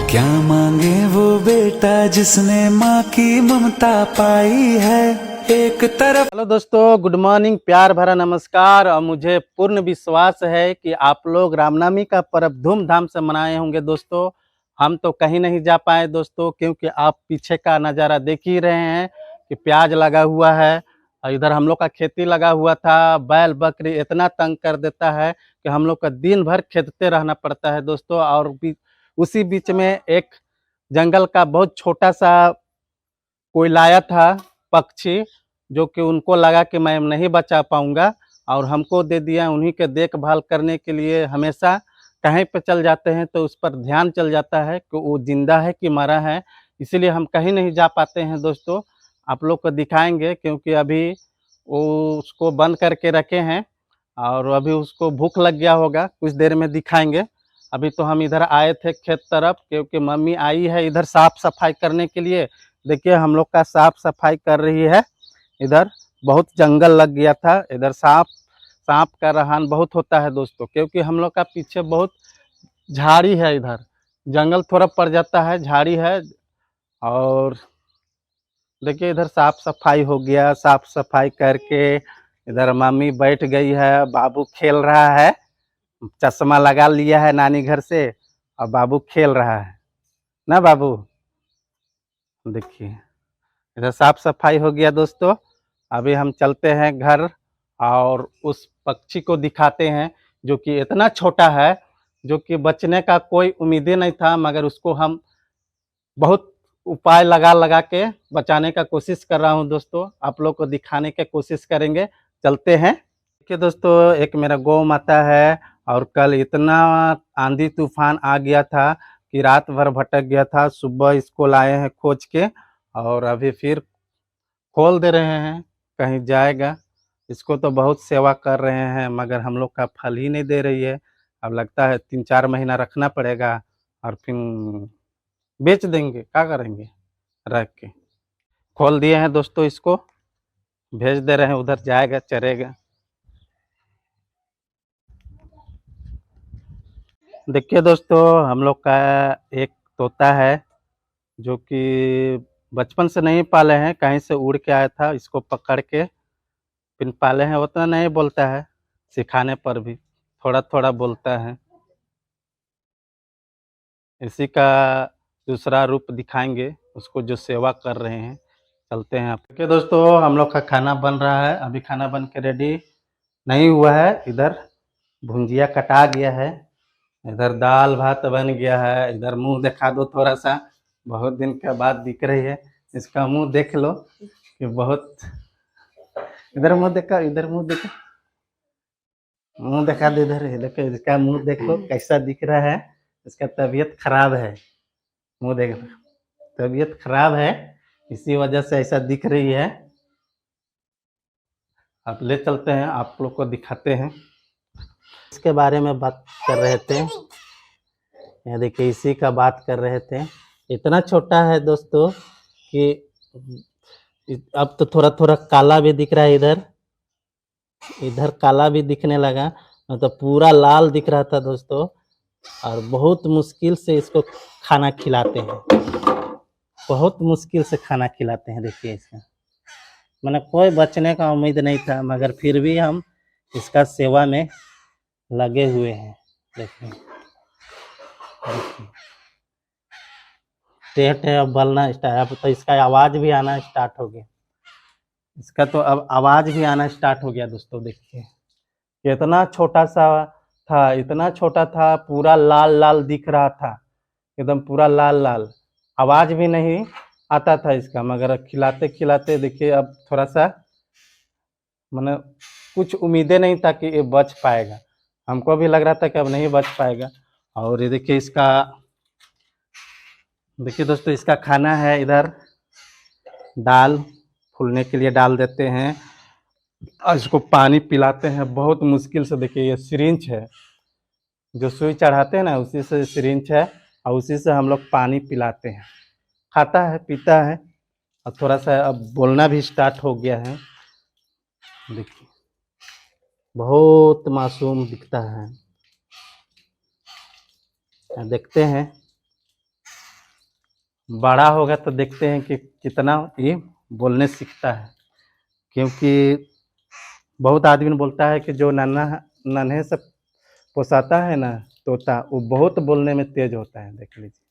क्या मांगे वो बेटा जिसने माँ की ममता पाई है। एक तरफ हेलो दोस्तों, गुड मॉर्निंग, प्यार भरा नमस्कार। और मुझे पूर्ण विश्वास है कि आप लोग रामनवमी का पर्व धूमधाम से मनाए होंगे। दोस्तों, हम तो कहीं नहीं जा पाए दोस्तों, क्योंकि आप पीछे का नज़ारा देख ही रहे हैं कि प्याज लगा हुआ है और इधर हम लोग का खेती लगा हुआ था। बैल बकरी इतना तंग कर देता है कि हम लोग का दिन भर खेतते रहना पड़ता है दोस्तों। और उसी बीच में एक जंगल का बहुत छोटा सा कोई लाया था पक्षी, जो कि उनको लगा कि मैं नहीं बचा पाऊंगा और हमको दे दिया। उन्हीं के देखभाल करने के लिए हमेशा कहीं पे चल जाते हैं तो उस पर ध्यान चल जाता है कि वो जिंदा है कि मरा है, इसीलिए हम कहीं नहीं जा पाते हैं दोस्तों। आप लोग को दिखाएंगे क्योंकि अभी वो उसको बंद करके रखे हैं और अभी उसको भूख लग गया होगा, कुछ देर में दिखाएंगे। अभी तो हम इधर आए थे खेत तरफ क्योंकि मम्मी आई है इधर साफ सफाई करने के लिए। देखिए हम लोग का साफ सफाई कर रही है। इधर बहुत जंगल लग गया था, इधर सांप का रहन बहुत होता है दोस्तों, क्योंकि हम लोग का पीछे बहुत झाड़ी है। इधर जंगल थोड़ा पड़ जाता है, झाड़ी है। और देखिए इधर साफ सफाई हो गया। साफ सफाई करके इधर मम्मी बैठ गई है, बाबू खेल रहा है, चश्मा लगा लिया है नानी घर से और बाबू खेल रहा है ना बाबू। देखिए इधर साफ सफाई हो गया दोस्तों। अभी हम चलते हैं घर और उस पक्षी को दिखाते हैं जो कि इतना छोटा है, जो कि बचने का कोई उम्मीद ही नहीं था, मगर उसको हम बहुत उपाय लगा लगा के बचाने का कोशिश कर रहा हूं दोस्तों। आप लोग को दिखाने की कोशिश करेंगे, चलते हैं। देखिए दोस्तों, एक मेरा गौ माता है और कल इतना आंधी तूफान आ गया था कि रात भर भटक गया था। सुबह इसको लाए हैं खोज के और अभी फिर खोल दे रहे हैं, कहीं जाएगा। इसको तो बहुत सेवा कर रहे हैं मगर हम लोग का फल ही नहीं दे रही है। अब लगता है 3-4 महीना रखना पड़ेगा और फिर बेच देंगे, क्या करेंगे रख के। खोल दिए हैं दोस्तों, इसको भेज दे रहे हैं, उधर जाएगा चरेगा। देखिए दोस्तों, हम लोग का एक तोता है जो कि बचपन से नहीं पाले हैं, कहीं से उड़ के आया था। इसको पकड़ के फिर पाले हैं। उतना नहीं बोलता है, सिखाने पर भी थोड़ा थोड़ा बोलता है। इसी का दूसरा रूप दिखाएंगे उसको जो सेवा कर रहे हैं। चलते हैं। आपके दोस्तों, हम लोग का खाना बन रहा है, अभी खाना बन के रेडी नहीं हुआ है। इधर भुंजिया कटा गया है, इधर दाल भात बन गया है। इधर मुंह दिखा दो थोड़ा सा, बहुत दिन के बाद दिख रही है। इसका मुंह देख लो कि बहुत, इधर मुंह देखा, इधर मुंह देखा, मुंह दिखा दो इधर। देखो इसका मुंह देखो कैसा दिख रहा है। इसका तबीयत खराब है, मुंह देख, तबीयत खराब है, इसी वजह से ऐसा दिख रही है। आप ले चलते हैं, आप लोग को दिखाते हैं। इसके बारे में बात कर रहे थे, ये देखिए इसी का बात कर रहे थे। इतना छोटा है दोस्तों कि अब तो थोड़ा थोड़ा काला भी दिख रहा है। इधर इधर काला भी दिखने लगा, तो पूरा लाल दिख रहा था दोस्तों। और बहुत मुश्किल से इसको खाना खिलाते हैं, बहुत मुश्किल से खाना खिलाते हैं। देखिए इसका मैंने कोई बचने का उम्मीद नहीं था, मगर फिर भी हम इसका सेवा में लगे हुए हैं। देखिए टेट है, अब बलना स्टार्ट, अब तो इसका आवाज़ भी आना स्टार्ट हो गया। इसका तो अब आवाज़ भी आना स्टार्ट हो गया दोस्तों। देखिए कितना छोटा सा था, इतना छोटा था, पूरा लाल लाल दिख रहा था, एकदम पूरा लाल लाल। आवाज़ भी नहीं आता था इसका, मगर खिलाते खिलाते देखिए अब थोड़ा सा, मैंने कुछ उम्मीदें नहीं था कि ये बच पाएगा। हमको भी लग रहा था कि अब नहीं बच पाएगा। और ये देखिए इसका, देखिए दोस्तों इसका खाना है। इधर दाल फूलने के लिए डाल देते हैं और इसको पानी पिलाते हैं बहुत मुश्किल से। देखिए ये सिरिंज है, जो सुई चढ़ाते हैं ना, उसी से सिरिंज है और उसी से हम लोग पानी पिलाते हैं। खाता है, पीता है और थोड़ा सा अब बोलना भी स्टार्ट हो गया है। देखिए बहुत मासूम दिखता है। देखते हैं बड़ा होगा तो देखते हैं कि कितना ये बोलने सीखता है, क्योंकि बहुत आदमी बोलता है कि जो नन्हा नन्हे से पोसाता है ना तोता, वो बहुत बोलने में तेज होता है। देख लीजिए,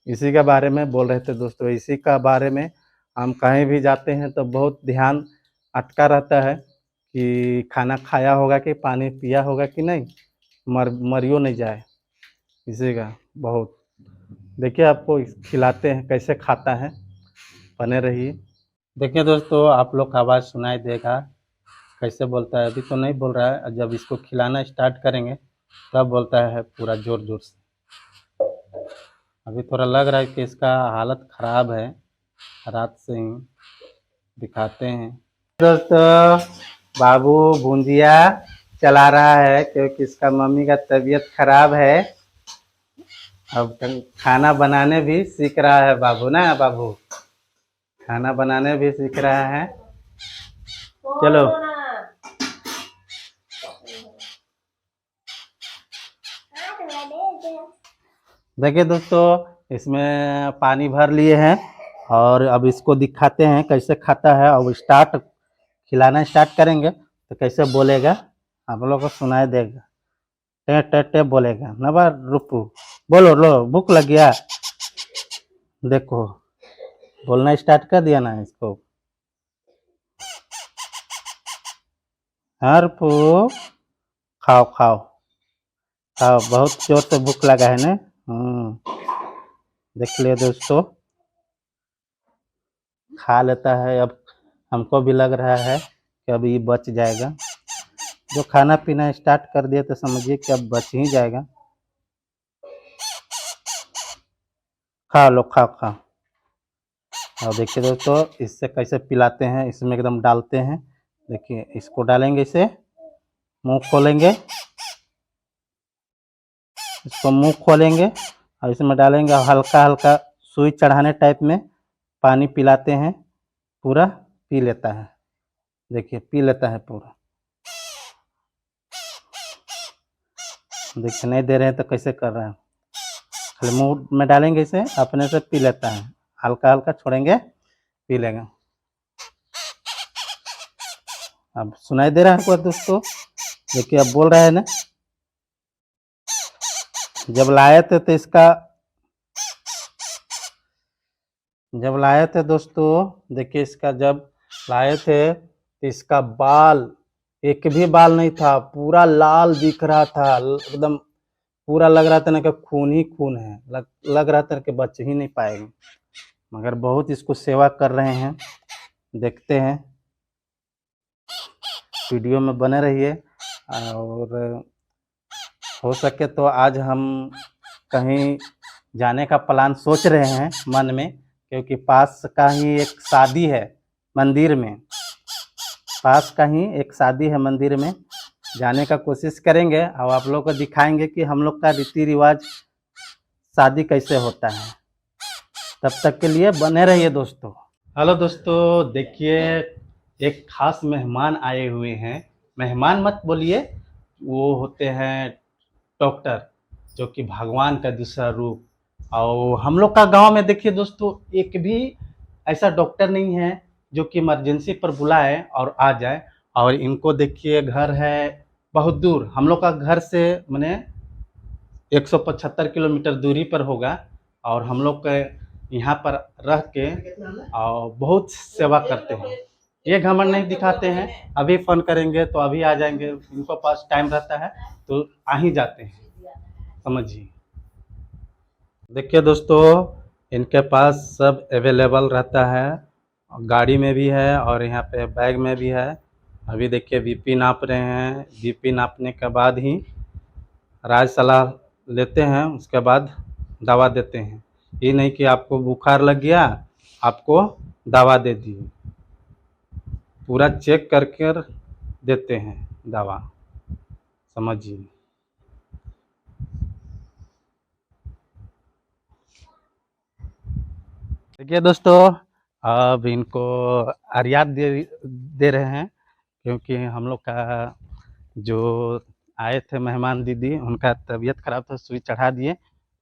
इसी के बारे में बोल रहे थे दोस्तों। इसी का बारे में हम कहीं भी जाते हैं तो बहुत ध्यान अटका रहता है कि खाना खाया होगा कि पानी पिया होगा कि नहीं, मरियो नहीं जाए इसी का। बहुत देखिए, आपको खिलाते हैं कैसे खाता है, बने रहिए। देखिए दोस्तों, आप लोग का आवाज़ सुनाई देगा कैसे बोलता है। अभी तो नहीं बोल रहा है, जब इसको खिलाना स्टार्ट करेंगे तब बोलता है पूरा ज़ोर ज़ोर से। अभी थोड़ा लग रहा है कि इसका हालत ख़राब है, रात से ही दिखाते हैं। दोस्तों, बाबू भुंजिया चला रहा है क्योंकि इसका मम्मी का तबीयत खराब है। अब खाना बनाने भी सीख रहा है बाबू ना, बाबू खाना बनाने भी सीख रहा है। चलो देखिए दोस्तों, इसमें पानी भर लिए हैं और अब इसको दिखाते हैं कैसे खाता है। अब खिलाना स्टार्ट करेंगे तो कैसे बोलेगा आप लोग को सुनाई देगा। टे टे टे बोलेगा ना बार रुपू, बोलो लो भूख लग गया। देखो बोलना स्टार्ट कर दिया ना इसको। हाँ रुपू, खाओ खाओ खाओ, बहुत जोर से भूख लगा है ना। देख लिया दोस्तों, खा लेता है। अब हमको भी लग रहा है कि अब ये बच जाएगा। जो खाना पीना स्टार्ट कर दिया तो समझिए कि अब बच ही जाएगा। खा लो, खाओ खाओ। और देखिए दोस्तों, इससे कैसे पिलाते हैं, इसमें एकदम डालते हैं। देखिए इसको डालेंगे, इसे मुंह खोलेंगे, इसको मुंह खोलेंगे और इसमें डालेंगे, हल्का हल्का सुई चढ़ाने टाइप में पानी पिलाते हैं। पूरा पी लेता है, देखिए पी लेता है पूरा। देखिए नहीं दे रहे हैं तो कैसे कर रहे हैं, खाली मुंह में डालेंगे, इसे अपने से पी लेता है। हल्का हल्का छोड़ेंगे, पी लेगा। अब सुनाई दे रहा है आपको दोस्तों, देखिए अब बोल रहा है ना। जब लाए थे तो जब लाए थे दोस्तों, देखिए इसका जब लाए थे तो इसका बाल, एक भी बाल नहीं था, पूरा लाल दिख रहा था एकदम। पूरा लग रहा था ना कि खून ही खून है, लग रहा था कि बच ही नहीं पाएगा। मगर बहुत इसको सेवा कर रहे हैं, देखते हैं, वीडियो में बने रहिए। और हो सके तो आज हम कहीं जाने का प्लान सोच रहे हैं मन में, क्योंकि पास का ही एक शादी है मंदिर में, पास का ही एक शादी है मंदिर में, जाने का कोशिश करेंगे और आप लोग को दिखाएंगे कि हम लोग का रीति रिवाज शादी कैसे होता है। तब तक के लिए बने रहिए दोस्तों। हेलो दोस्तों, देखिए एक खास मेहमान आए हुए हैं। मेहमान मत बोलिए, वो होते हैं डॉक्टर, जो कि भगवान का दूसरा रूप। और हम लोग का गांव में देखिए दोस्तों, एक भी ऐसा डॉक्टर नहीं है जो कि इमरजेंसी पर बुलाए और आ जाए। और इनको देखिए, घर है बहुत दूर, हम लोग का घर से मैंने 175 किलोमीटर दूरी पर होगा। और हम लोग के यहाँ पर रह के और बहुत सेवा करते हैं। ये घमंड नहीं दिखाते हैं, अभी फ़ोन करेंगे तो अभी आ जाएंगे, इनको पास टाइम रहता है तो आ ही जाते हैं, समझिए। देखिए दोस्तों, इनके पास सब अवेलेबल रहता है, गाड़ी में भी है और यहाँ पे बैग में भी है। अभी देखिए बीपी नाप रहे हैं, बीपी नापने के बाद ही राय सलाह लेते हैं, उसके बाद दवा देते हैं। ये नहीं कि आपको बुखार लग गया आपको दवा दे दी, पूरा चेक करके देते हैं दवा, समझिए। देखिए दोस्तों, अब इनको आर्यात दे रहे हैं, क्योंकि हम लोग का जो आए थे मेहमान दीदी, उनका तबीयत खराब था, सुई चढ़ा दिए।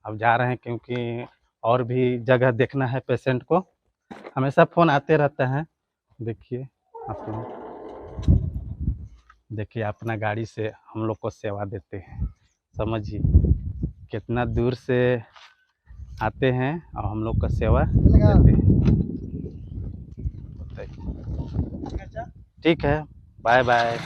अब जा रहे हैं क्योंकि और भी जगह देखना है पेशेंट को। हमेशा फ़ोन आते रहता है। देखिए आप लोग, देखिए अपना गाड़ी से हम लोग को सेवा देते हैं। समझिए कितना दूर से आते हैं और हम लोग का सेवा देते हैं। बताइए। ठीक है, बाय बाय।